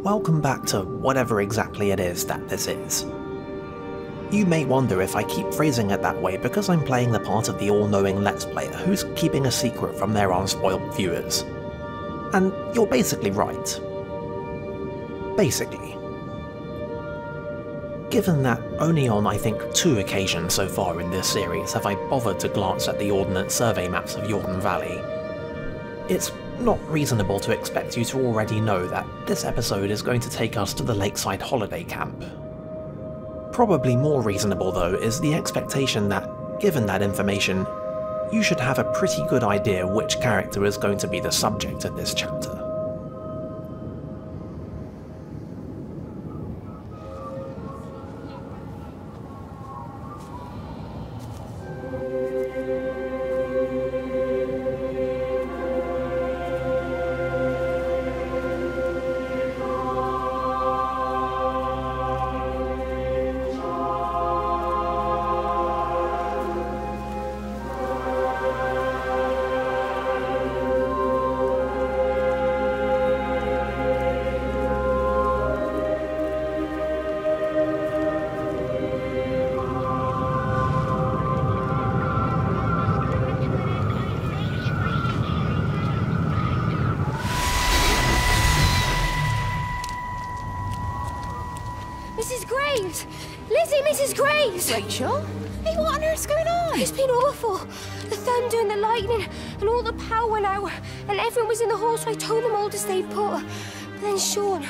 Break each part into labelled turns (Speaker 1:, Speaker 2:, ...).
Speaker 1: Welcome back to whatever exactly it is that this is. You may wonder if I keep phrasing it that way because I'm playing the part of the all-knowing Let's Player who's keeping a secret from their unspoiled viewers. And you're basically right. Basically. Given that only on I think 2 occasions so far in this series have I bothered to glance at the Ordnance Survey maps of Jordan Valley, it's not reasonable to expect you to already know that this episode is going to take us to the Lakeside holiday camp. Probably more reasonable though is the expectation that, given that information, you should have a pretty good idea which character is going to be the subject of this chapter.
Speaker 2: Mrs. Graves! Lizzie, Mrs. Graves!
Speaker 3: Rachel? Hey, what on earth's going on?
Speaker 2: It's been awful. The thunder and the lightning and all the power went out and everyone was in the hall, so I told them all to stay put. But then Sean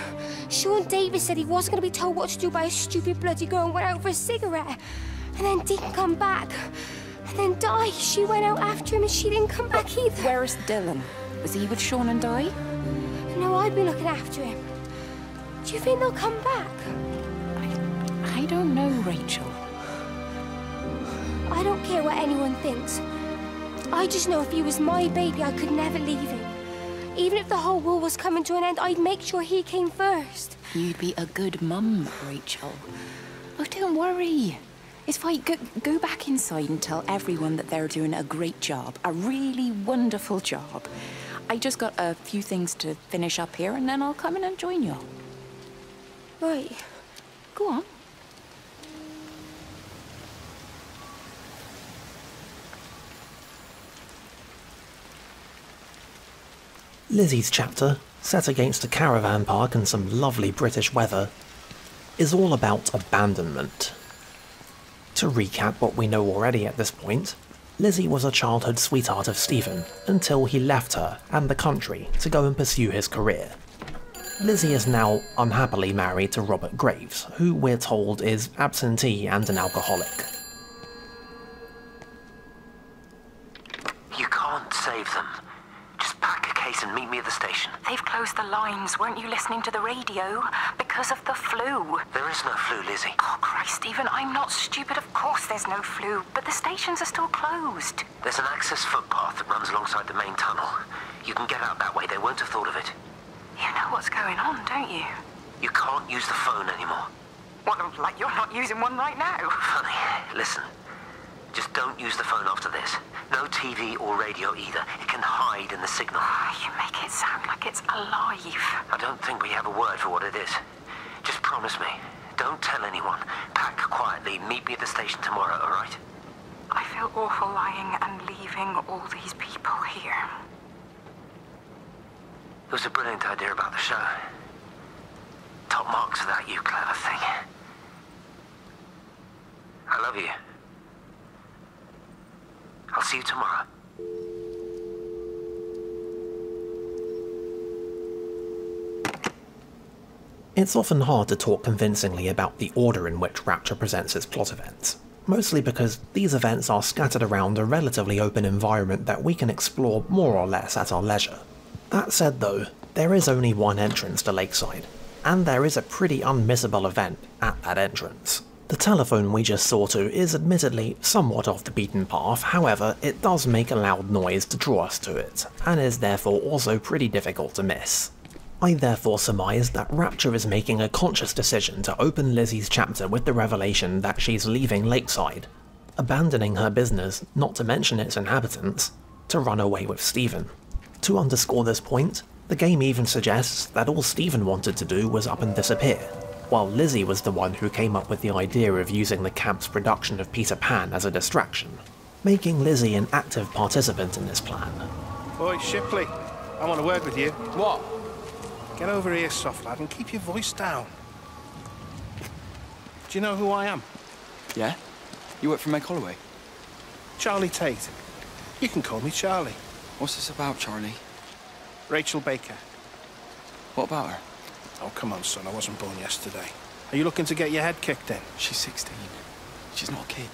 Speaker 2: Davis said he wasn't going to be told what to do by a stupid bloody girl and went out for a cigarette. And then didn't come back. And then Di, she went out after him and she didn't come back either.
Speaker 3: Where's Dylan? Was he with Sean and Di?
Speaker 2: No, I've been looking after him. Do you think they'll come back?
Speaker 3: I don't know, Rachel.
Speaker 2: I don't care what anyone thinks. I just know if he was my baby, I could never leave him. Even if the whole world was coming to an end, I'd make sure he came first.
Speaker 3: You'd be a good mum, Rachel. Oh, don't worry. It's fine. Go back inside and tell everyone that they're doing a great job. A really wonderful job. I just got a few things to finish up here, and then I'll come in and join you.
Speaker 2: Right.
Speaker 3: Go on.
Speaker 1: Lizzie's chapter, set against a caravan park and some lovely British weather, is all about abandonment. To recap what we know already at this point, Lizzie was a childhood sweetheart of Stephen until he left her and the country to go and pursue his career. Lizzie is now unhappily married to Robert Graves, who we're told is absentee and an alcoholic.
Speaker 4: You can't save them. Just pack a case and meet me at the station.
Speaker 5: They've closed the lines. Weren't you listening to the radio? Because of the flu.
Speaker 4: There is no flu, Lizzie.
Speaker 5: Oh, Christ, Stephen, I'm not stupid. Of course there's no flu. But the stations are still closed.
Speaker 4: There's an access footpath that runs alongside the main tunnel. You can get out that way. They won't have thought of it.
Speaker 5: You know what's going on, don't you?
Speaker 4: You can't use the phone anymore.
Speaker 5: What, like you're not using one right now?
Speaker 4: Funny. Listen. Just don't use the phone after this. No TV or radio either. It can hide in the signal.
Speaker 5: You make it sound like it's alive.
Speaker 4: I don't think we have a word for what it is. Just promise me. Don't tell anyone. Pack quietly. Meet me at the station tomorrow, all right?
Speaker 5: I feel awful lying and leaving all these people here.
Speaker 4: It was a brilliant idea about the show. Top marks for that, you clever thing. I love you. I'll see you tomorrow.
Speaker 1: It's often hard to talk convincingly about the order in which Rapture presents its plot events, mostly because these events are scattered around a relatively open environment that we can explore more or less at our leisure. That said though, there is only one entrance to Lakeside, and there is a pretty unmissable event at that entrance. The telephone we just saw to is admittedly somewhat off the beaten path, however it does make a loud noise to draw us to it, and is therefore also pretty difficult to miss. I therefore surmise that Rapture is making a conscious decision to open Lizzie's chapter with the revelation that she's leaving Lakeside, abandoning her business, not to mention its inhabitants, to run away with Stephen. To underscore this point, The game even suggests that all Stephen wanted to do was up and disappear, while Lizzie was the one who came up with the idea of using the camp's production of Peter Pan as a distraction, making Lizzie an active participant in this plan.
Speaker 6: Boy, Shipley, I want to work with you.
Speaker 7: What?
Speaker 6: Get over here, soft lad, and keep your voice down. Do you know who I am?
Speaker 7: Yeah? You work for Meg Holloway?
Speaker 6: Charlie Tate. You can call me Charlie.
Speaker 7: What's this about, Charlie?
Speaker 6: Rachel Baker.
Speaker 7: What about her?
Speaker 6: Oh, come on, son, I wasn't born yesterday. Are you looking to get your head kicked in?
Speaker 7: She's 16. She's not a kid.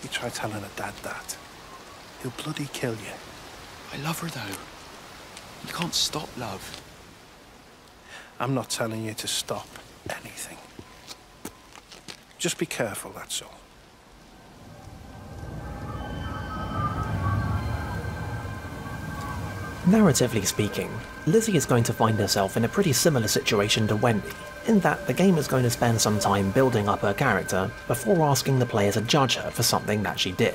Speaker 6: You try telling her dad that. He'll bloody kill you.
Speaker 7: I love her, though. You can't stop love.
Speaker 6: I'm not telling you to stop anything. Just be careful, that's all.
Speaker 1: Narratively speaking, Lizzie is going to find herself in a pretty similar situation to Wendy, in that the game is going to spend some time building up her character before asking the player to judge her for something that she did.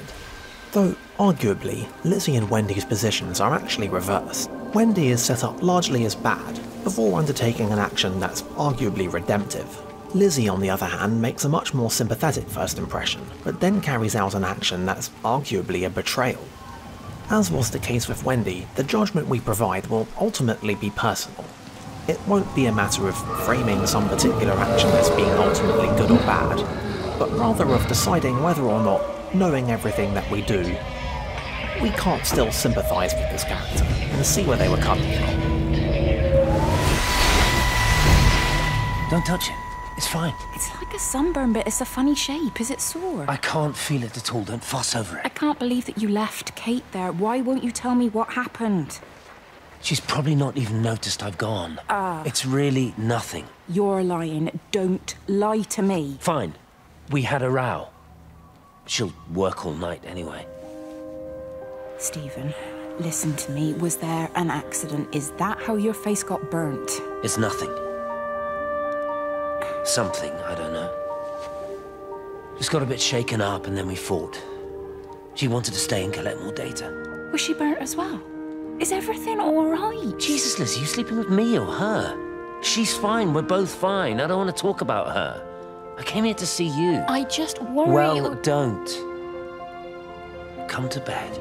Speaker 1: Though, arguably, Lizzie and Wendy's positions are actually reversed. Wendy is set up largely as bad, before undertaking an action that's arguably redemptive. Lizzie, on the other hand, makes a much more sympathetic first impression, but then carries out an action that's arguably a betrayal. As was the case with Wendy, the judgment we provide will ultimately be personal. It won't be a matter of framing some particular action as being ultimately good or bad, but rather of deciding whether or not, knowing everything that we do, we can't still sympathise with this character and see where they were coming from.
Speaker 4: Don't touch it. It's fine.
Speaker 3: It's like a sunburn, but it's a funny shape. Is it sore?
Speaker 4: I can't feel it at all. Don't fuss over
Speaker 3: I
Speaker 4: it.
Speaker 3: can't believe that you left Kate there. Why won't you tell me what happened?
Speaker 4: She's probably not even noticed I've gone. It's really nothing.
Speaker 3: You're lying. Don't lie to me.
Speaker 4: Fine. We had a row. She'll work all night anyway.
Speaker 3: Stephen, listen to me. Was there an accident? Is that how your face got burnt?
Speaker 4: It's nothing. Something, I don't know. Just got a bit shaken up and then we fought. She wanted to stay and collect more data.
Speaker 3: Was she burnt as well? Is everything all right?
Speaker 4: Jesus, Lizzie, you sleeping with me or her? She's fine, we're both fine. I don't want to talk about her. I came here to see you.
Speaker 3: I just worry...
Speaker 4: Well, don't. Come to bed.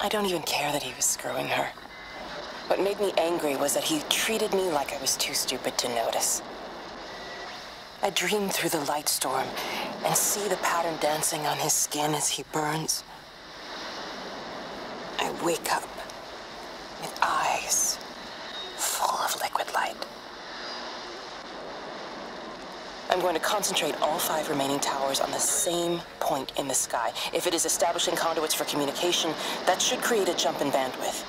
Speaker 8: I don't even care that he was screwing her. What made me angry was that he treated me like I was too stupid to notice. I dream through the light storm and see the pattern dancing on his skin as he burns. I wake up with eyes full of liquid light. I'm going to concentrate all 5 remaining towers on the same point in the sky. If it is establishing conduits for communication, that should create a jump in bandwidth.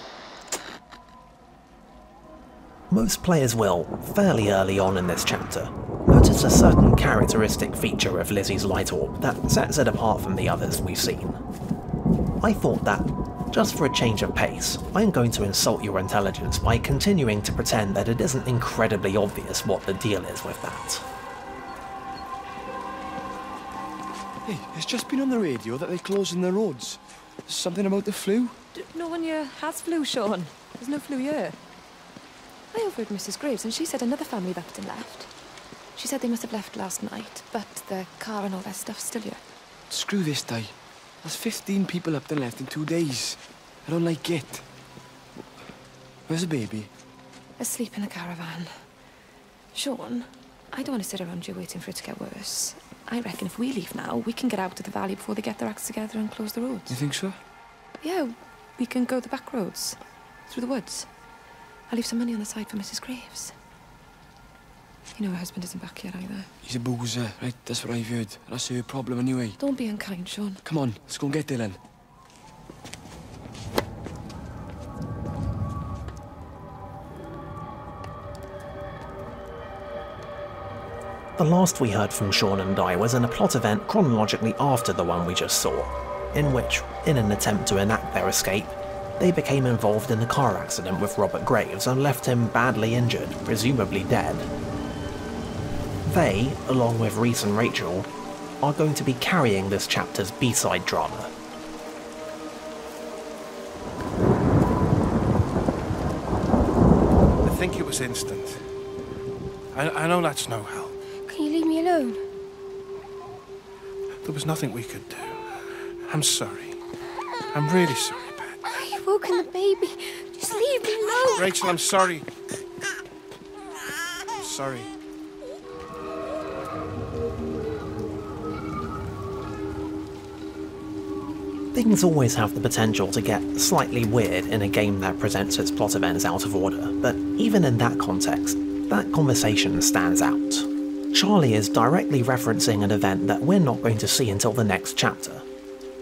Speaker 1: Most players will, fairly early on in this chapter, notice a certain characteristic feature of Lizzie's light orb that sets it apart from the others we've seen. I thought that, just for a change of pace, I'm going to insult your intelligence by continuing to pretend that it isn't incredibly obvious what the deal is with that.
Speaker 9: Hey, it's just been on the radio that they're closing the roads. Something about the flu?
Speaker 10: No one here has flu, Sean. There's no flu here. I overheard Mrs. Graves, and she said another family upped and left. She said they must have left last night, but the car and all that stuff's still here.
Speaker 9: Screw this, Di. There's 15 people up and left in 2 days. I don't like it. Where's the baby?
Speaker 10: Asleep in the caravan. Sean, I don't want to sit around here waiting for it to get worse. I reckon if we leave now, we can get out of the valley before they get their acts together and close the roads.
Speaker 9: You think so?
Speaker 10: Yeah, we can go the back roads. Through the woods. I'll leave some money on the side for Mrs. Graves. You know her husband isn't back yet either.
Speaker 9: He's a boozer, right? That's what I've heard. That's her problem anyway.
Speaker 10: Don't be unkind, Sean.
Speaker 9: Come on, let's go and get Dylan.
Speaker 1: The last we heard from Sean and Di was in a plot event chronologically after the one we just saw, in which, in an attempt to enact their escape, they became involved in a car accident with Robert Graves and left him badly injured, presumably dead. They, along with Reese and Rachel, are going to be carrying this chapter's B-side drama.
Speaker 6: I think it was instant. I know that's no help.
Speaker 2: Can you leave me alone?
Speaker 6: There was nothing we could do. I'm sorry. I'm really sorry, Pat.
Speaker 2: You've woken the baby. Just leave me alone.
Speaker 6: Rachel, I'm sorry. I'm sorry.
Speaker 1: Things always have the potential to get slightly weird in a game that presents its plot events out of order, but even in that context, that conversation stands out. Charlie is directly referencing an event that we're not going to see until the next chapter.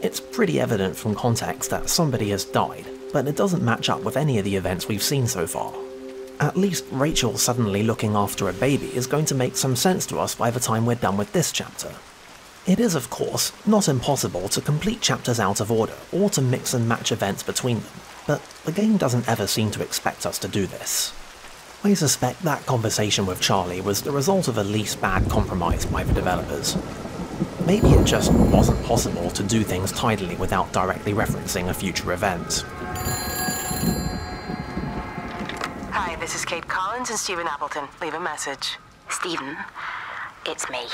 Speaker 1: It's pretty evident from context that somebody has died, but it doesn't match up with any of the events we've seen so far. At least Rachel suddenly looking after a baby is going to make some sense to us by the time we're done with this chapter. It is, of course, not impossible to complete chapters out of order or to mix and match events between them, but the game doesn't ever seem to expect us to do this. I suspect that conversation with Charlie was the result of a least bad compromise by the developers. Maybe it just wasn't possible to do things tidily without directly referencing a future event.
Speaker 8: Hi, this is Kate Collins and Stephen Appleton. Leave a message.
Speaker 5: Stephen, it's me.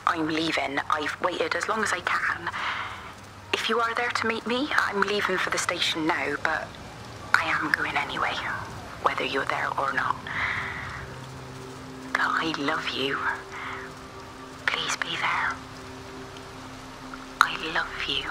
Speaker 5: I'm leaving. I've waited as long as I can. If you are there to meet me, I'm leaving for the station now, but I am going anyway, whether you're there or not. But I love you. Please be there. I love you.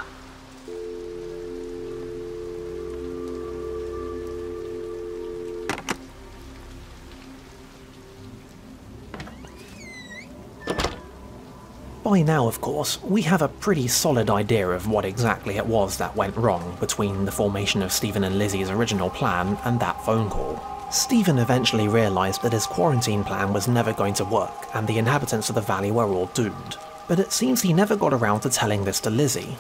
Speaker 1: By now, of course, we have a pretty solid idea of what exactly it was that went wrong between the formation of Stephen and Lizzie's original plan and that phone call. Stephen eventually realised that his quarantine plan was never going to work and the inhabitants of the valley were all doomed, but it seems he never got around to telling this to Lizzie.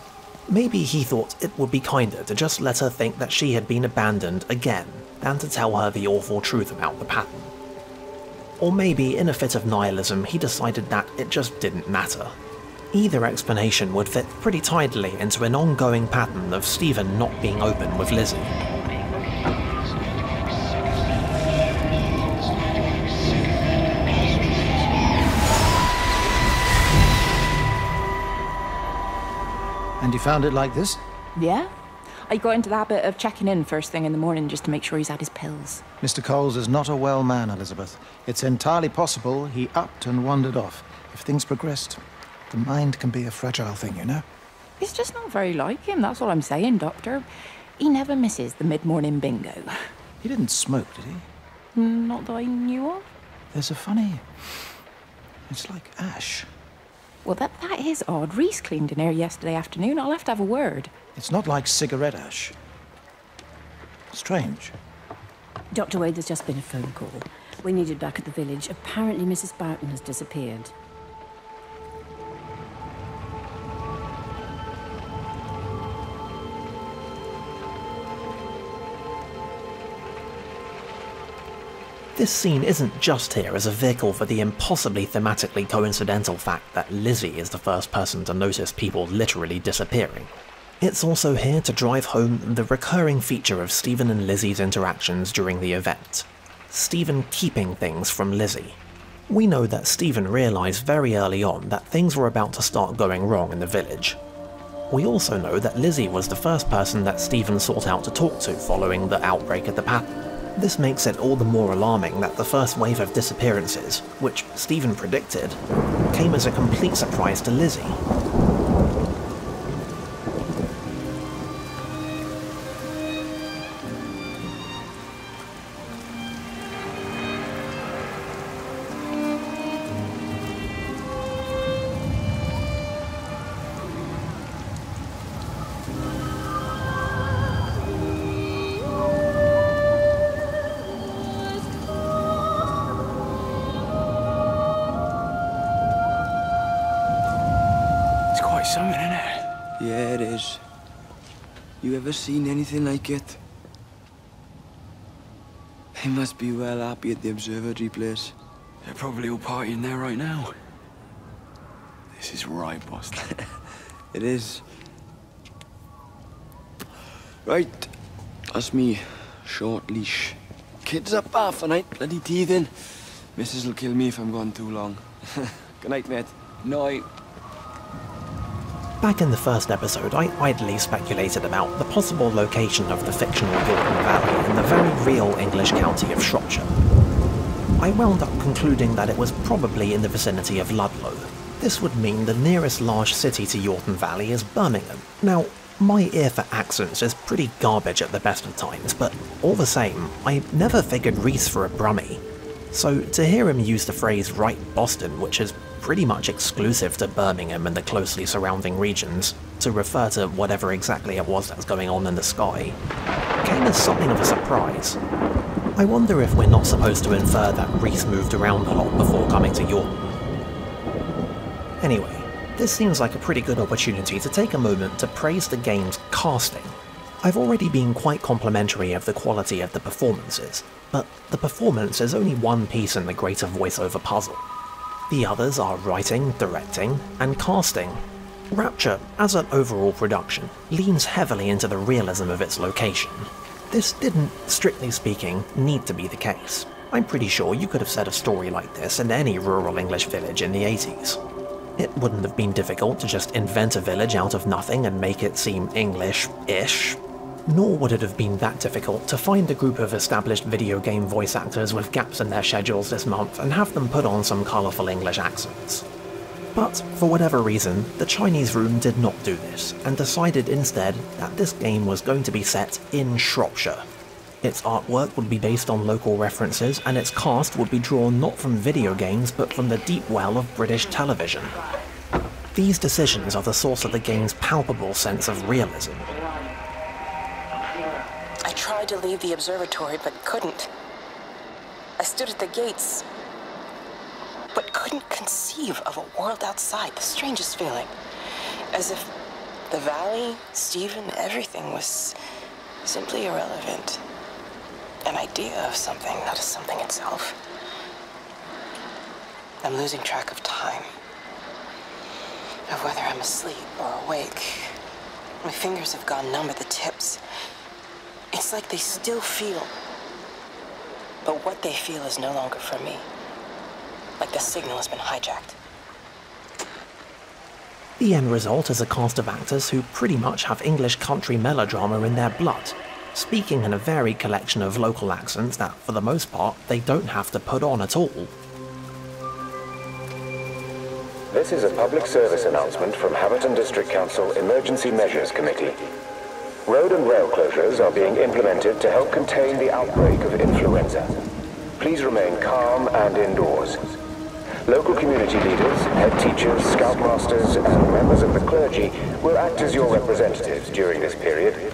Speaker 1: Maybe he thought it would be kinder to just let her think that she had been abandoned again than to tell her the awful truth about the pattern. Or maybe, in a fit of nihilism, he decided that it just didn't matter. Either explanation would fit pretty tidily into an ongoing pattern of Stephen not being open with Lizzie.
Speaker 11: And you found it like this?
Speaker 3: Yeah. I got into the habit of checking in first thing in the morning just to make sure he's had his pills.
Speaker 11: Mr. Coles is not a well man, Elizabeth. It's entirely possible he upped and wandered off. If things progressed, the mind can be a fragile thing, you know?
Speaker 3: It's just not very like him, that's all I'm saying, Doctor. He never misses the mid-morning bingo.
Speaker 11: He didn't smoke, did he?
Speaker 3: Not that I knew of.
Speaker 11: There's a funny... It's like ash.
Speaker 3: Well, that is odd. Reese cleaned in here yesterday afternoon. I'll have to have a word.
Speaker 11: It's not like cigarette ash. Strange.
Speaker 12: Dr. Wade, there's just been a phone call. We need you back at the village. Apparently Mrs. Barton has disappeared.
Speaker 1: This scene isn't just here as a vehicle for the impossibly thematically coincidental fact that Lizzie is the first person to notice people literally disappearing. It's also here to drive home the recurring feature of Stephen and Lizzie's interactions during the event. Stephen keeping things from Lizzie. We know that Stephen realised very early on that things were about to start going wrong in the village. We also know that Lizzie was the first person that Stephen sought out to talk to following the outbreak at the pattern. This makes it all the more alarming that the first wave of disappearances, which Stephen predicted, came as a complete surprise to Lizzie.
Speaker 9: Something in it. Yeah, it is. You ever seen anything like it? They must be well happy at the observatory place.
Speaker 7: They're probably all partying there right now. This is right, Boston.
Speaker 9: It is. Right. That's me. Short leash. Kids up half a night, bloody teething. Missus will kill me if I'm gone too long. Good night, mate. Night.
Speaker 1: Back in the first episode, I idly speculated about the possible location of the fictional Yorkton Valley in the very real English county of Shropshire. I wound up concluding that it was probably in the vicinity of Ludlow. This would mean the nearest large city to Yorkton Valley is Birmingham. Now, my ear for accents is pretty garbage at the best of times, but all the same, I never figured Reese for a Brummie. So to hear him use the phrase right Boston, which is pretty much exclusive to Birmingham and the closely surrounding regions, to refer to whatever exactly it was that was going on in the sky, came as something of a surprise. I wonder if we're not supposed to infer that Reese moved around a lot before coming to York. Anyway, this seems like a pretty good opportunity to take a moment to praise the game's casting. I've already been quite complimentary of the quality of the performances, but the performance is only one piece in the greater voiceover puzzle. The others are writing, directing, and casting. Rapture, as an overall production, leans heavily into the realism of its location. This didn't, strictly speaking, need to be the case. I'm pretty sure you could have set a story like this in any rural English village in the 80s. It wouldn't have been difficult to just invent a village out of nothing and make it seem English-ish. Nor would it have been that difficult to find a group of established video game voice actors with gaps in their schedules this month and have them put on some colourful English accents. But, for whatever reason, the Chinese Room did not do this, and decided instead that this game was going to be set in Shropshire. Its artwork would be based on local references, and its cast would be drawn not from video games but from the deep well of British television. These decisions are the source of the game's palpable sense of realism.
Speaker 8: I tried to leave the observatory, but couldn't. I stood at the gates, but couldn't conceive of a world outside. The strangest feeling. As if the valley, Stephen, everything was simply irrelevant. An idea of something, not as something itself. I'm losing track of time. Of whether I'm asleep or awake. My fingers have gone numb at the tips. It's like they still feel, but what they feel is no longer for me. Like the signal has been hijacked.
Speaker 1: The end result is a cast of actors who pretty much have English country melodrama in their blood, speaking in a varied collection of local accents that, for the most part, they don't have to put on at all.
Speaker 13: This is a public service announcement from Haverton District Council Emergency Measures Committee. Road and rail closures are being implemented to help contain the outbreak of influenza. Please remain calm and indoors. Local community leaders, head teachers, scoutmasters, and members of the clergy will act as your representatives during this period.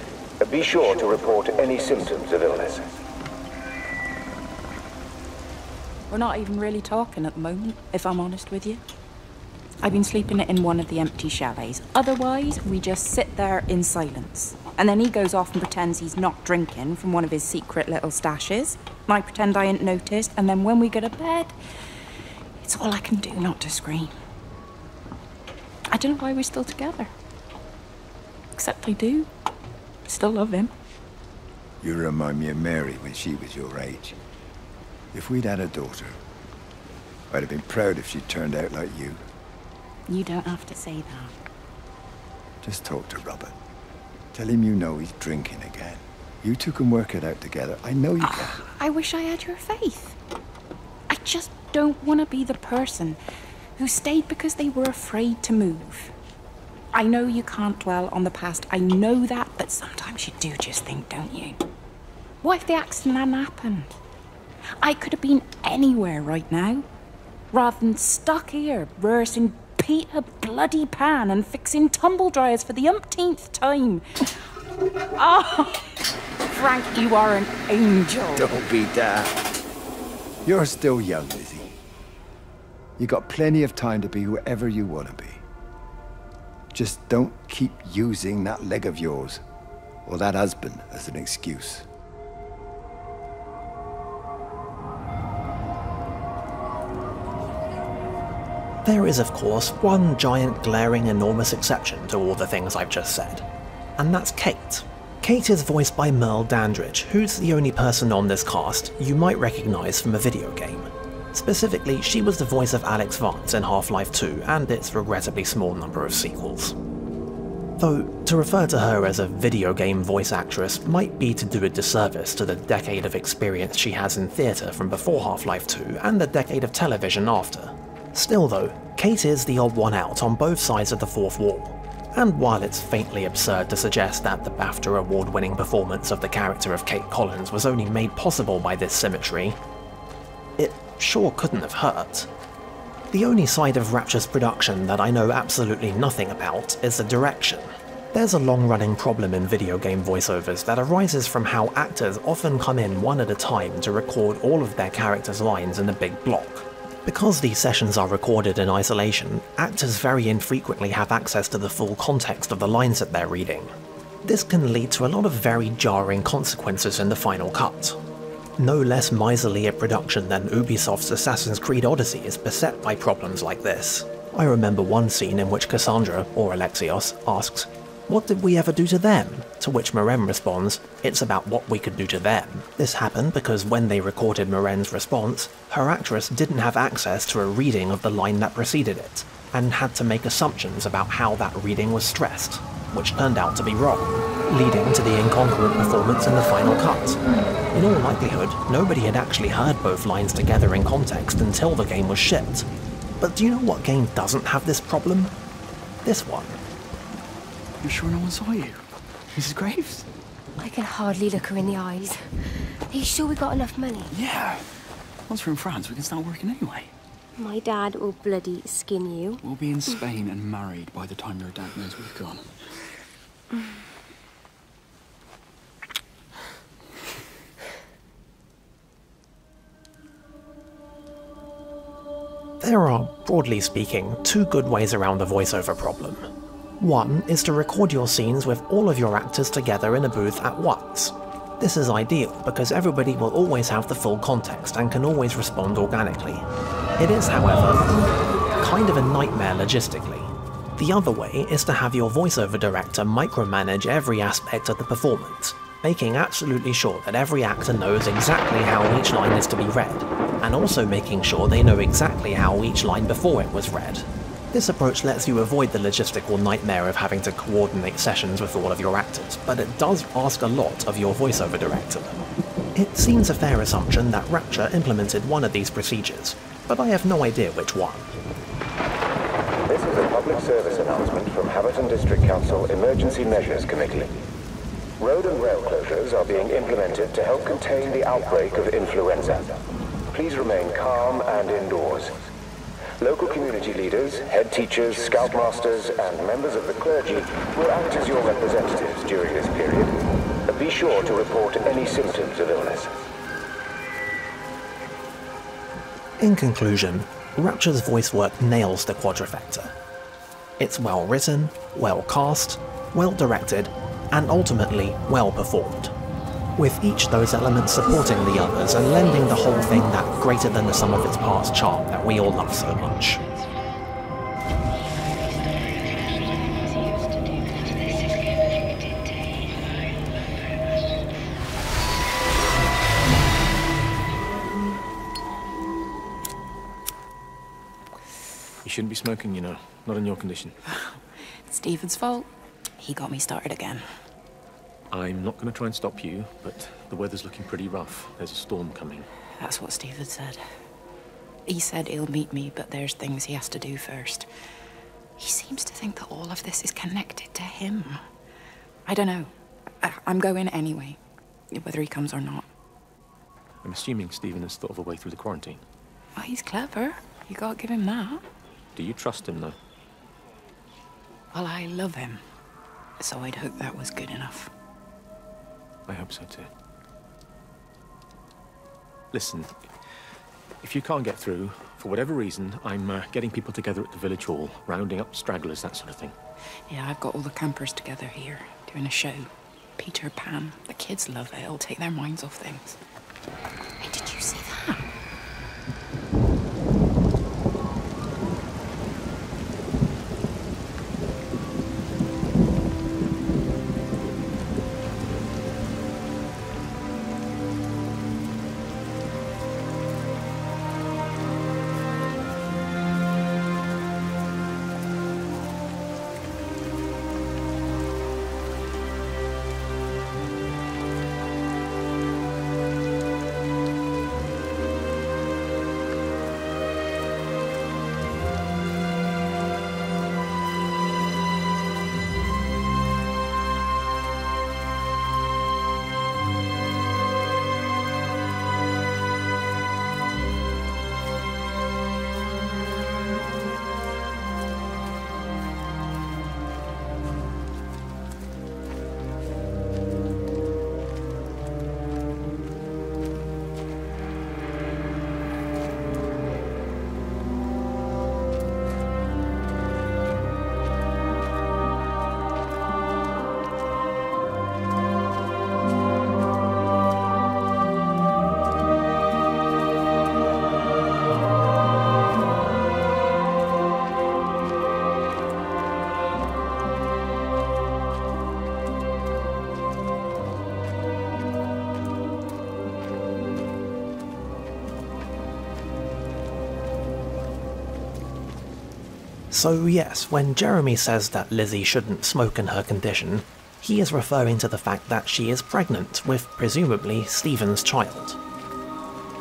Speaker 13: Be sure to report any symptoms of illness.
Speaker 3: We're not even really talking at the moment, if I'm honest with you. I've been sleeping in one of the empty chalets. Otherwise, we just sit there in silence. And then he goes off and pretends he's not drinking from one of his secret little stashes. And I pretend I ain't noticed, and then when we go to bed, it's all I can do not to scream. I don't know why we're still together. except I do. Still love him.
Speaker 14: You remind me of Mary when she was your age. If we'd had a daughter, I'd have been proud if she turned out like you.
Speaker 3: You don't have to say that.
Speaker 14: Just talk to Robert. Tell him you know he's drinking again. You two can work it out together. I know you can.
Speaker 3: I wish I had your faith. I just don't want to be the person who stayed because they were afraid to move. I know you can't dwell on the past. I know that, but sometimes you do just think, don't you? What if the accident hadn't happened? I could have been anywhere right now, rather than stuck here rehearsing Peter bloody Pan and fixing tumble dryers for the umpteenth time. Oh, Frank, you are an angel.
Speaker 14: Don't be daft. You're still young, Lizzie. You got plenty of time to be whoever you want to be. Just don't keep using that leg of yours, or that husband, as an excuse.
Speaker 1: There is, of course, one giant, glaring, enormous exception to all the things I've just said, and that's Kate. Kate is voiced by Merle Dandridge, who's the only person on this cast you might recognise from a video game. Specifically, she was the voice of Alex Vance in Half-Life 2 and its regrettably small number of sequels. Though, to refer to her as a video game voice actress might be to do a disservice to the decade of experience she has in theatre from before Half-Life 2 and the decade of television after. Still though, Kate is the odd one out on both sides of the fourth wall. And while it's faintly absurd to suggest that the BAFTA award-winning performance of the character of Kate Collins was only made possible by this symmetry, it sure couldn't have hurt. The only side of Rapture's production that I know absolutely nothing about is the direction. There's a long-running problem in video game voiceovers that arises from how actors often come in one at a time to record all of their characters' lines in a big block. Because these sessions are recorded in isolation, actors very infrequently have access to the full context of the lines that they're reading. This can lead to a lot of very jarring consequences in the final cut. No less miserly a production than Ubisoft's Assassin's Creed Odyssey is beset by problems like this. I remember one scene in which Cassandra, or Alexios, asks, "What did we ever do to them?" To which Maren responds, "It's about what we could do to them." This happened because when they recorded Maren's response, her actress didn't have access to a reading of the line that preceded it, and had to make assumptions about how that reading was stressed, which turned out to be wrong, leading to the incongruent performance in the final cut. In all likelihood, nobody had actually heard both lines together in context until the game was shipped. But do you know what game doesn't have this problem? This one.
Speaker 7: You sure no one saw you? Mrs. Graves?
Speaker 2: I can hardly look her in the eyes. Are you sure we got enough money?
Speaker 7: Yeah. Once we're in France, we can start working anyway.
Speaker 2: My dad will bloody skin you.
Speaker 7: We'll be in Spain and married by the time your dad knows we've gone.
Speaker 1: There are, broadly speaking, two good ways around the voiceover problem. One is to record your scenes with all of your actors together in a booth at once. This is ideal because everybody will always have the full context and can always respond organically. It is, however, kind of a nightmare logistically. The other way is to have your voiceover director micromanage every aspect of the performance, making absolutely sure that every actor knows exactly how each line is to be read, and also making sure they know exactly how each line before it was read. This approach lets you avoid the logistical nightmare of having to coordinate sessions with all of your actors, but it does ask a lot of your voiceover director. It seems a fair assumption that Rapture implemented one of these procedures, but I have no idea which one.
Speaker 13: This is a public service announcement from Haverton District Council Emergency Measures Committee. Road and rail closures are being implemented to help contain the outbreak of influenza. Please remain calm and indoors. Local community leaders, head teachers, scoutmasters, and members of the clergy will act as your representatives during this period. Be sure to report any symptoms of illness.
Speaker 1: In conclusion, Rapture's voice work nails the quadrifecta. It's well written, well cast, well directed, and ultimately well performed, with each those elements supporting the others and lending the whole thing that greater than the sum of its parts charm that we all love so much.
Speaker 6: You shouldn't be smoking, you know. Not in your condition.
Speaker 3: It's Stephen's fault. He got me started again.
Speaker 6: I'm not going to try and stop you, but the weather's looking pretty rough. There's a storm coming.
Speaker 3: That's what Stephen said. He said he'll meet me, but there's things he has to do first. He seems to think that all of this is connected to him. I don't know. I'm going anyway, whether he comes or not.
Speaker 6: I'm assuming Stephen has thought of a way through the quarantine.
Speaker 3: Well, he's clever. You gotta give him that.
Speaker 6: Do you trust him, though?
Speaker 3: Well, I love him. So I'd hope that was good enough.
Speaker 6: I hope so, too. Listen, if you can't get through, for whatever reason, I'm getting people together at the village hall, rounding up stragglers, that sort of thing.
Speaker 3: Yeah, I've got all the campers together here, doing a show. Peter Pan. The kids love it. It'll take their minds off things. Hey, did you see that?
Speaker 1: So yes, when Jeremy says that Lizzie shouldn't smoke in her condition, he is referring to the fact that she is pregnant with, presumably, Stephen's child.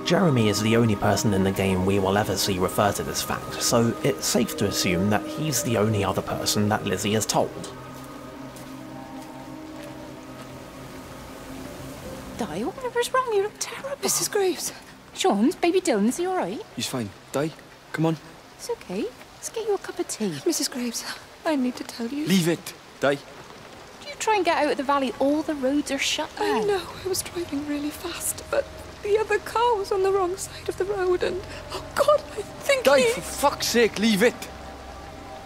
Speaker 1: Jeremy is the only person in the game we will ever see refer to this fact, so it's safe to assume that he's the only other person that Lizzie has told.
Speaker 3: Di, whatever's wrong? You look terrible.
Speaker 10: Mrs. Graves.
Speaker 3: Sean's baby Dylan, is he all right?
Speaker 9: He's fine. Di, come on.
Speaker 3: It's okay. Let's get you a cup of tea.
Speaker 10: Mrs. Graves, I need to tell you.
Speaker 9: Leave it, Di.
Speaker 3: Do you try and get out of the valley? All the roads are shut now.
Speaker 10: I know. I was driving really fast, but the other car was on the wrong side of the road and... Oh, God, I think
Speaker 9: Di, for fuck's sake, leave it.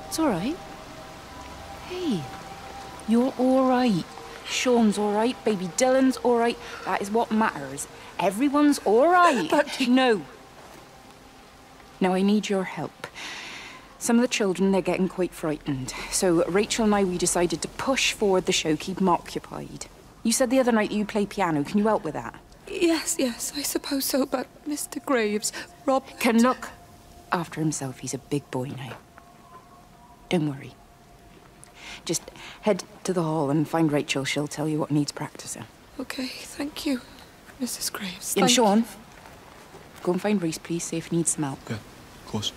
Speaker 3: It's all right. Hey, you're all right. Sean's all right. Baby Dylan's all right. That is what matters. Everyone's all right.
Speaker 10: But...
Speaker 3: No. Now, I need your help. Some of the children, they're getting quite frightened. So Rachel and I, we decided to push forward the show, keep them occupied. You said the other night that you play piano. Can you help with that?
Speaker 10: Yes, I suppose so, but Mr. Graves, Rob...
Speaker 3: Can look after himself. He's a big boy now. Don't worry. Just head to the hall and find Rachel. She'll tell you what needs practicing.
Speaker 10: Okay, thank you, Mrs. Graves.
Speaker 3: And Sean, go and find Reese, please. See if he needs some help.
Speaker 9: Yeah, of course.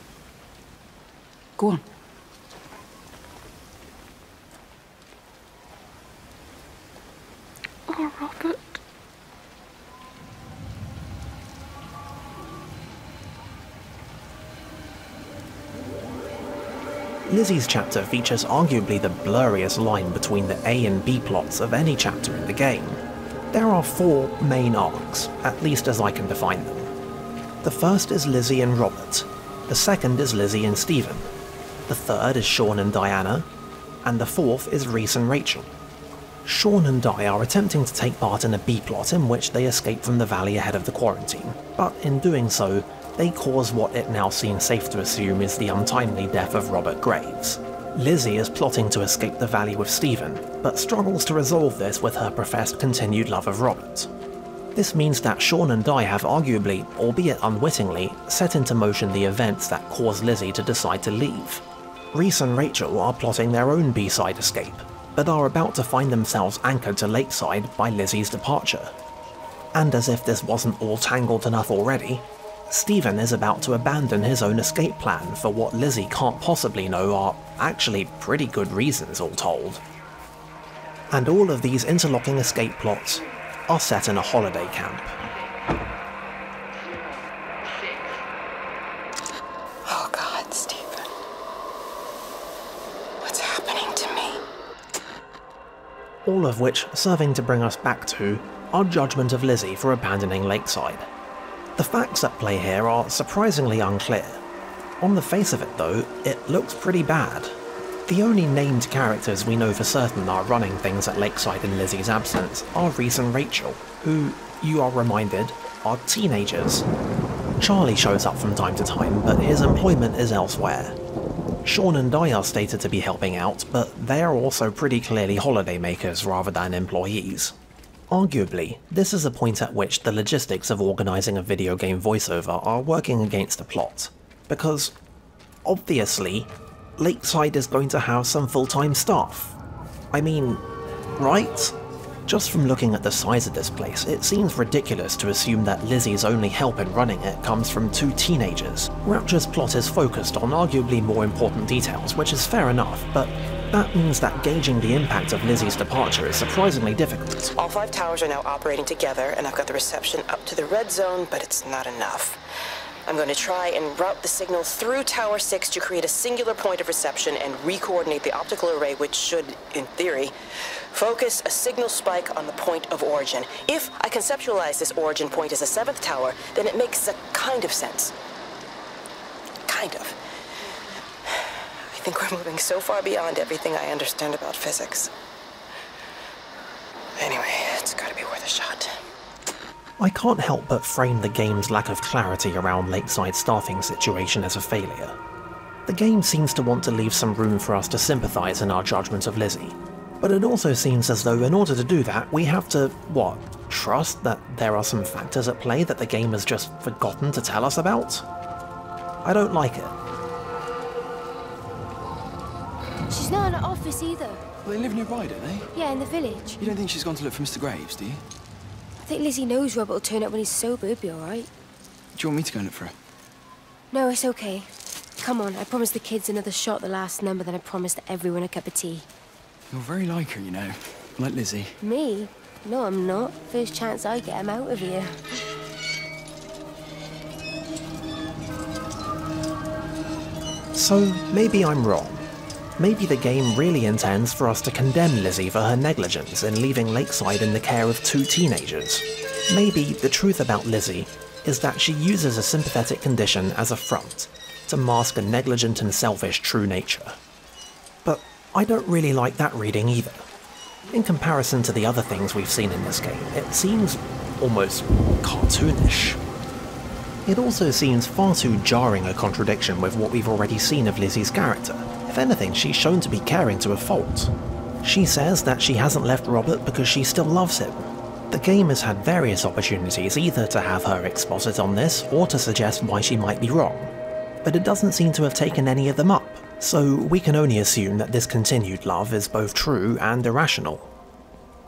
Speaker 3: Go on.
Speaker 10: Oh, Robert.
Speaker 1: Lizzie's chapter features arguably the blurriest line between the A and B plots of any chapter in the game. There are 4 main arcs, at least as I can define them. The first is Lizzie and Robert, the second is Lizzie and Stephen, the third is Sean and Diana, and the fourth is Reese and Rachel. Sean and Di are attempting to take part in a B-plot in which they escape from the valley ahead of the quarantine, but in doing so, they cause what it now seems safe to assume is the untimely death of Robert Graves. Lizzie is plotting to escape the valley with Stephen, but struggles to resolve this with her professed continued love of Robert. This means that Sean and Di have arguably, albeit unwittingly, set into motion the events that caused Lizzie to decide to leave. Reese and Rachel are plotting their own B-side escape, but are about to find themselves anchored to Lakeside by Lizzie's departure. And as if this wasn't all tangled enough already, Stephen is about to abandon his own escape plan for what Lizzie can't possibly know are actually pretty good reasons, all told. And all of these interlocking escape plots are set in a holiday camp.
Speaker 8: Oh God, Stephen. What's happening to me?
Speaker 1: All of which serving to bring us back to our judgment of Lizzie for abandoning Lakeside. The facts at play here are surprisingly unclear. On the face of it though, it looks pretty bad. The only named characters we know for certain are running things at Lakeside in Lizzie's absence are Reese and Rachel, who, you are reminded, are teenagers. Charlie shows up from time to time, but his employment is elsewhere. Sean and Di are stated to be helping out, but they are also pretty clearly holidaymakers rather than employees. Arguably, this is a point at which the logistics of organising a video game voiceover are working against the plot, because, obviously, Lakeside is going to have some full-time staff. I mean, right? Just from looking at the size of this place, it seems ridiculous to assume that Lizzie's only help in running it comes from 2 teenagers. Rapture's plot is focused on arguably more important details, which is fair enough, but that means that gauging the impact of Lizzie's departure is surprisingly difficult.
Speaker 8: All 5 towers are now operating together, and I've got the reception up to the red zone, but it's not enough. I'm going to try and route the signal through Tower 6 to create a singular point of reception and re-coordinate the optical array, which should, in theory, focus a signal spike on the point of origin. If I conceptualize this origin point as a 7th tower, then it makes a kind of sense. Kind of. I think we're moving so far beyond everything I understand about physics. Anyway, it's gotta be worth a shot.
Speaker 1: I can't help but frame the game's lack of clarity around Lakeside's staffing situation as a failure. The game seems to want to leave some room for us to sympathise in our judgment of Lizzie, but it also seems as though in order to do that we have to, trust that there are some factors at play that the game has just forgotten to tell us about? I don't like it.
Speaker 2: She's not in her office either.
Speaker 7: Well, they live nearby, don't they?
Speaker 2: Yeah, in the village.
Speaker 7: You don't think she's gone to look for Mr. Graves, do you?
Speaker 2: I think Lizzie knows Robert will turn up when he's sober. He'll be all right.
Speaker 7: Do you want me to go and look for her?
Speaker 2: No, it's okay. Come on, I promised the kids another shot the last number, then I promised everyone a cup of tea.
Speaker 7: You're very like her, you know. Like Lizzie.
Speaker 2: Me? No, I'm not. First chance I get, I'm out of here.
Speaker 1: So, maybe I'm wrong. Maybe the game really intends for us to condemn Lizzie for her negligence in leaving Lakeside in the care of 2 teenagers. Maybe the truth about Lizzie is that she uses a sympathetic condition as a front to mask a negligent and selfish true nature. But I don't really like that reading either. In comparison to the other things we've seen in this game, it seems almost cartoonish. It also seems far too jarring a contradiction with what we've already seen of Lizzie's character. If anything, she's shown to be caring to a fault. She says that she hasn't left Robert because she still loves him. The game has had various opportunities either to have her exposit on this or to suggest why she might be wrong, but it doesn't seem to have taken any of them up, so we can only assume that this continued love is both true and irrational.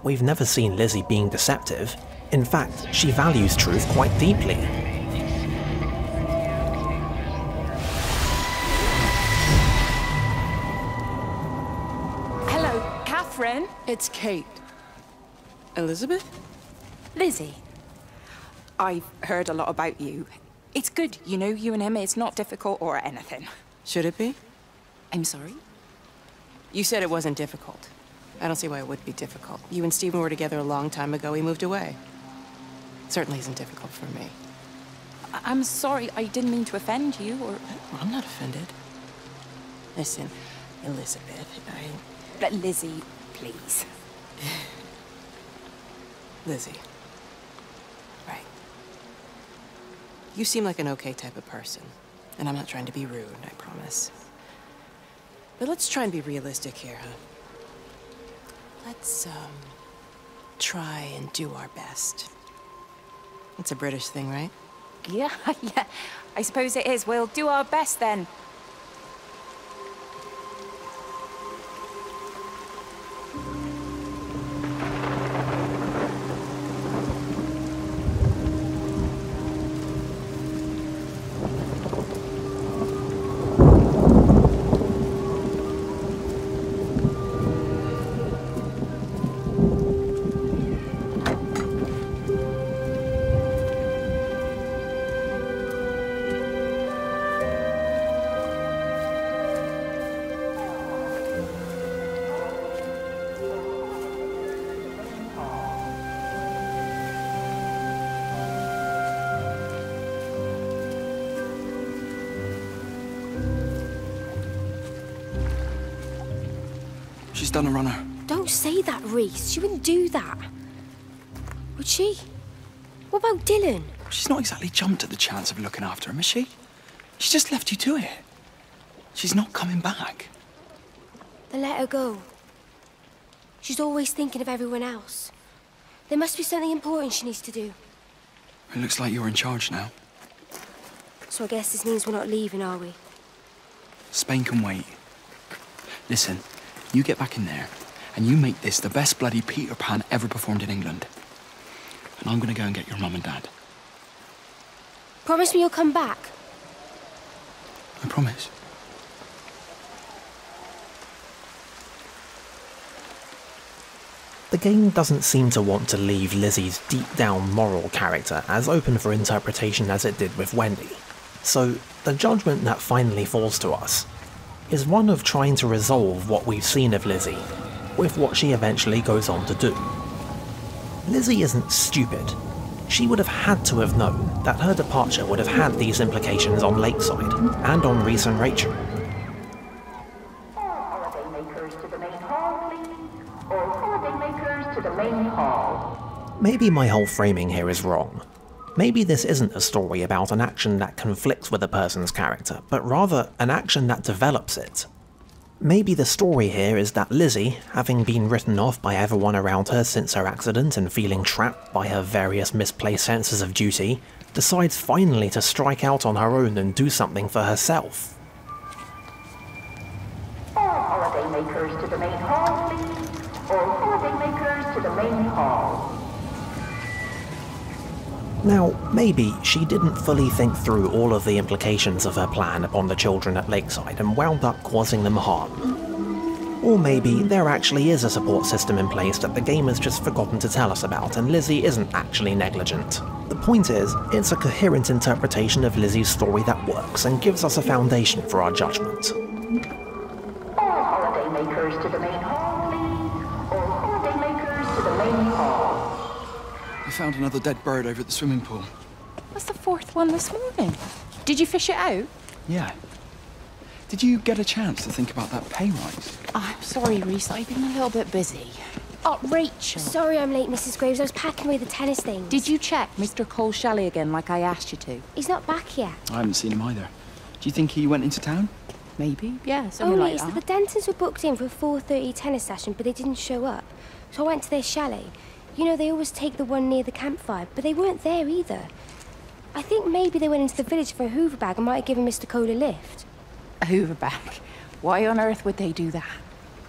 Speaker 1: We've never seen Lizzie being deceptive. In fact, she values truth quite deeply.
Speaker 3: Catherine?
Speaker 15: It's Kate. Elizabeth?
Speaker 3: Lizzie. I've heard a lot about you. It's good, you know, you and him, it's not difficult or anything.
Speaker 15: Should it be?
Speaker 3: I'm sorry?
Speaker 15: You said it wasn't difficult. I don't see why it would be difficult. You and Stephen were together a long time ago. He moved away. It certainly isn't difficult for me.
Speaker 3: I'm sorry, I didn't mean to offend you, or...
Speaker 15: Well, I'm not offended. Listen, Elizabeth,
Speaker 3: Lizzie, please.
Speaker 15: Lizzie. Right. You seem like an okay type of person. And I'm not trying to be rude, I promise. But let's try and be realistic here, huh? Let's, try and do our best. It's a British thing, right?
Speaker 3: Yeah, yeah. I suppose it is. We'll do our best then.
Speaker 7: She's done a runner.
Speaker 2: Don't say that, Reese. She wouldn't do that. Would she? What about Dylan?
Speaker 7: She's not exactly jumped at the chance of looking after him, is she? She just left you to it. She's not coming back.
Speaker 2: Then let her go. She's always thinking of everyone else. There must be something important she needs to do.
Speaker 7: It looks like you're in charge now.
Speaker 2: So I guess this means we're not leaving, are we?
Speaker 7: Spain can wait. Listen, you get back in there, and you make this the best bloody Peter Pan ever performed in England. And I'm gonna go and get your mum and dad.
Speaker 2: Promise me you'll come back.
Speaker 7: I promise.
Speaker 1: The game doesn't seem to want to leave Lizzie's deep-down moral character as open for interpretation as it did with Wendy, so the judgment that finally falls to us is one of trying to resolve what we've seen of Lizzie with what she eventually goes on to do. Lizzie isn't stupid. She would have had to have known that her departure would have had these implications on Lakeside and on Reese and Rachel. Maybe my whole framing here is wrong. Maybe this isn't a story about an action that conflicts with a person's character, but rather an action that develops it. Maybe the story here is that Lizzie, having been written off by everyone around her since her accident and feeling trapped by her various misplaced senses of duty, decides finally to strike out on her own and do something for herself.
Speaker 16: All holidaymakers to the main hall, please. All holidaymakers to the main hall.
Speaker 1: Now, maybe she didn't fully think through all of the implications of her plan upon the children at Lakeside and wound up causing them harm. Or maybe there actually is a support system in place that the game has just forgotten to tell us about and Lizzie isn't actually negligent. The point is, it's a coherent interpretation of Lizzie's story that works and gives us a foundation for our judgment.
Speaker 16: All holidaymakers to the main hall, please. All holidaymakers to the main hall.
Speaker 7: I found another dead bird over at the swimming pool.
Speaker 3: That's the fourth one this morning. Did you fish it out?
Speaker 7: Yeah. Did you get a chance to think about that pay rise?
Speaker 3: Oh, I'm sorry, Reese. I've been a little bit busy. Oh, Rachel.
Speaker 2: Sorry I'm late, Mrs. Graves. I was packing away the tennis things.
Speaker 3: Did you check Mr. Cole's chalet again like I asked you to?
Speaker 2: He's not back yet.
Speaker 7: I haven't seen him either. Do you think he went into town?
Speaker 3: Maybe, yeah, something like that.
Speaker 2: The Dentons were booked in for a 4:30 tennis session, but they didn't show up. So I went to their chalet. You know, they always take the one near the campfire, but they weren't there either. I think maybe they went into the village for a hoover bag and might have given Mr. Cole a lift.
Speaker 3: A hoover bag? Why on earth would they do that?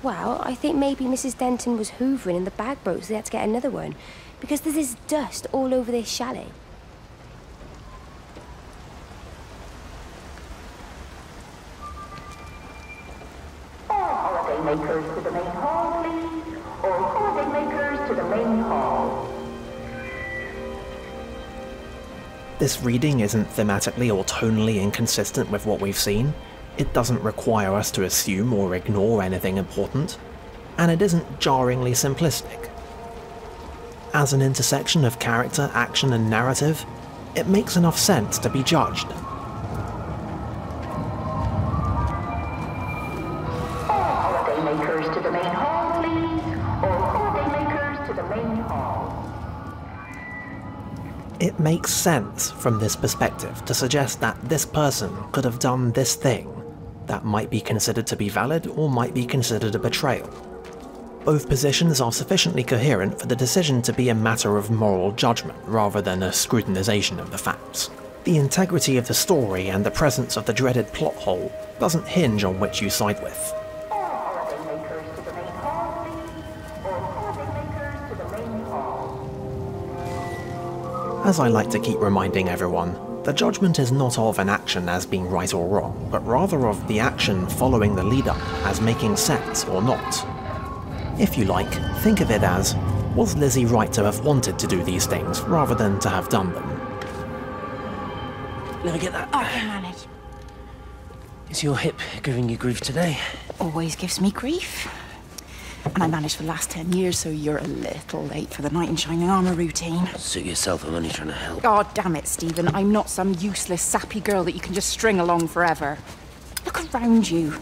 Speaker 2: Well, I think maybe Mrs. Denton was hoovering and the bag broke, so they had to get another one. Because there's this dust all over this chalet.
Speaker 16: All holidaymakers to the main hall, please. All holidaymakers to the main hall.
Speaker 1: This reading isn't thematically or tonally inconsistent with what we've seen, it doesn't require us to assume or ignore anything important, and it isn't jarringly simplistic. As an intersection of character, action and narrative, it makes enough sense to be judged.
Speaker 16: Holidaymakers to the main hall, please. All holidaymakers to the main hall.
Speaker 1: It makes sense from this perspective to suggest that this person could have done this thing that might be considered to be valid or might be considered a betrayal. Both positions are sufficiently coherent for the decision to be a matter of moral judgment rather than a scrutinization of the facts. The integrity of the story and the presence of the dreaded plot hole doesn't hinge on which you side with. As I like to keep reminding everyone, the judgment is not of an action as being right or wrong, but rather of the action following the lead-up as making sense or not. If you like, think of it as, was Lizzie right to have wanted to do these things rather than to have done them?
Speaker 4: Let me get that.
Speaker 3: I can manage.
Speaker 4: Is your hip giving you grief today?
Speaker 3: Always gives me grief. And I managed for the last 10 years, so you're a little late for the knight in shining armour routine.
Speaker 4: Suit yourself, I'm only trying to help.
Speaker 3: God damn it, Stephen. I'm not some useless, sappy girl that you can just string along forever. Look around you.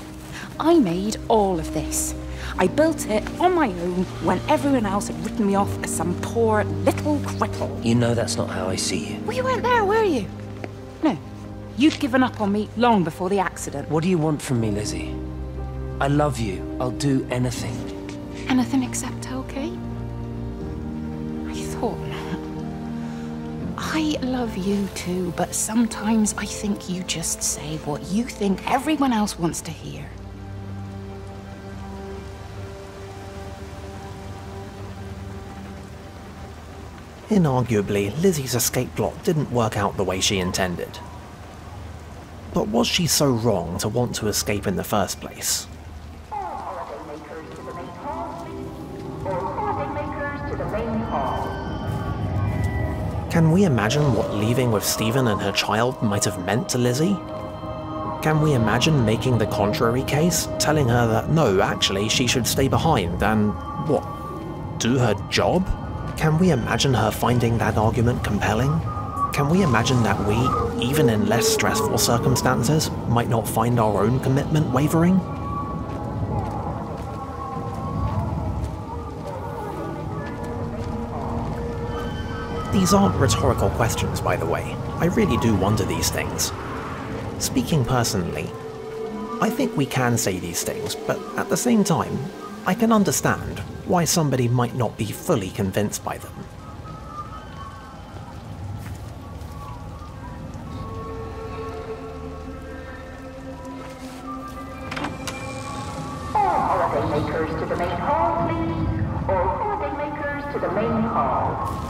Speaker 3: I made all of this. I built it on my own when everyone else had written me off as some poor little cripple.
Speaker 4: You know that's not how I see you.
Speaker 3: Well, you weren't there, were you? No. You'd given up on me long before the accident.
Speaker 4: What do you want from me, Lizzie? I love you. I'll do anything.
Speaker 3: Anything except okay? I thought not. I love you too, but sometimes I think you just say what you think everyone else wants to hear.
Speaker 1: Inarguably, Lizzie's escape plot didn't work out the way she intended. But was she so wrong to want to escape in the first place? Can we imagine what leaving with Stephen and her child might have meant to Lizzie? Can we imagine making the contrary case, telling her that no, actually, she should stay behind and, what, do her job? Can we imagine her finding that argument compelling? Can we imagine that we, even in less stressful circumstances, might not find our own commitment wavering? These aren't rhetorical questions, by the way. I really do wonder these things. Speaking personally, I think we can say these things, but at the same time, I can understand why somebody might not be fully convinced by them.
Speaker 16: All holidaymakers to the main hall, please. All holidaymakers to the main hall.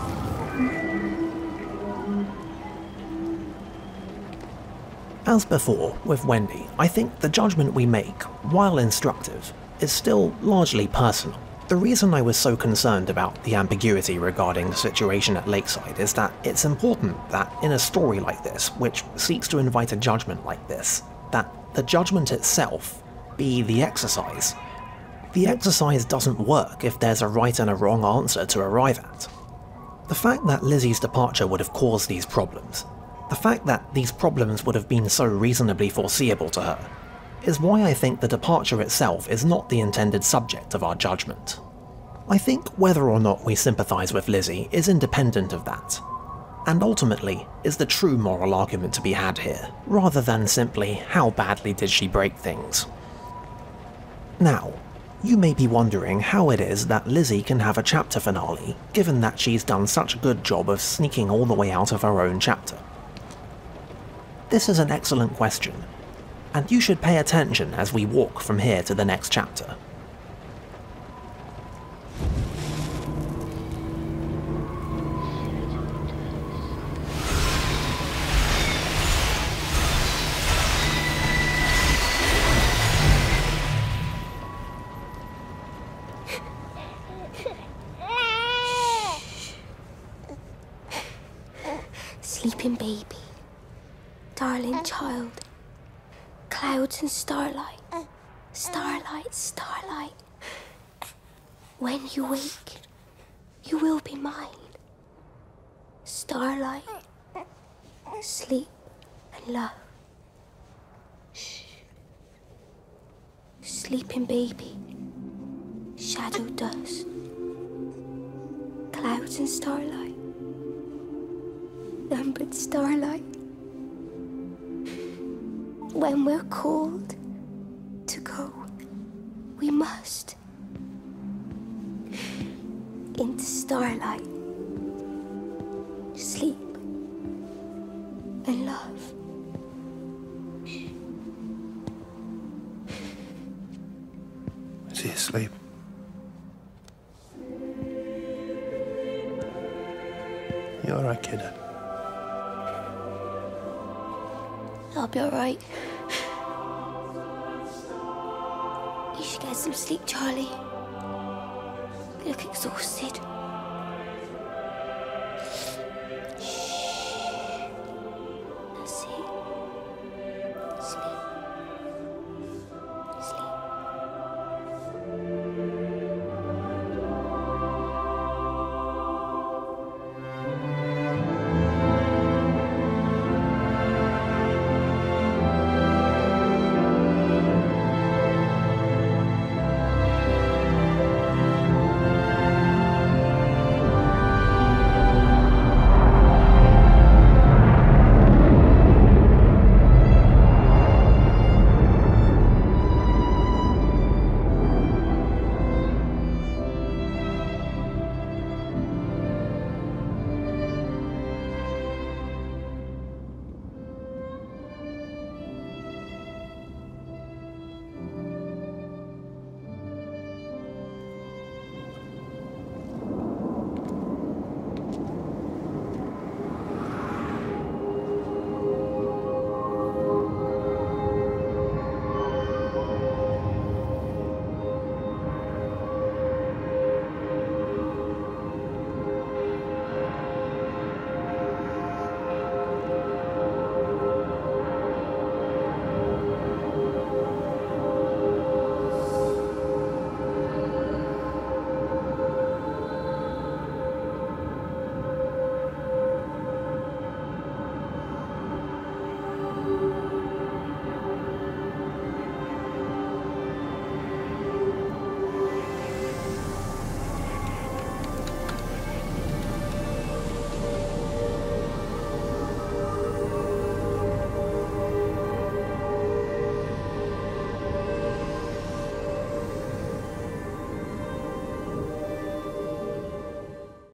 Speaker 1: As before, with Wendy, I think the judgment we make, while instructive, is still largely personal. The reason I was so concerned about the ambiguity regarding the situation at Lakeside is that it's important that in a story like this, which seeks to invite a judgment like this, that the judgment itself be the exercise. The exercise doesn't work if there's a right and a wrong answer to arrive at. The fact that Lizzie's departure would have caused these problems, the fact that these problems would have been so reasonably foreseeable to her, is why I think the departure itself is not the intended subject of our judgment. I think whether or not we sympathise with Lizzie is independent of that, and ultimately is the true moral argument to be had here, rather than simply how badly did she break things. Now, you may be wondering how it is that Lizzie can have a chapter finale, given that she's done such a good job of sneaking all the way out of her own chapter. This is an excellent question, and you should pay attention as we walk from here to the next chapter.
Speaker 2: Sleeping baby, darling child, clouds and starlight, starlight, starlight. When you wake, you will be mine. Starlight, sleep and love. Shh. Sleeping baby, shadow dust, clouds and starlight. Numbered starlight. When we're called to go, we must. into starlight. Sleep and love.
Speaker 11: Is he asleep? You all right, kid?
Speaker 2: I'll be all right. You should get some sleep, Charlie. You look exhausted.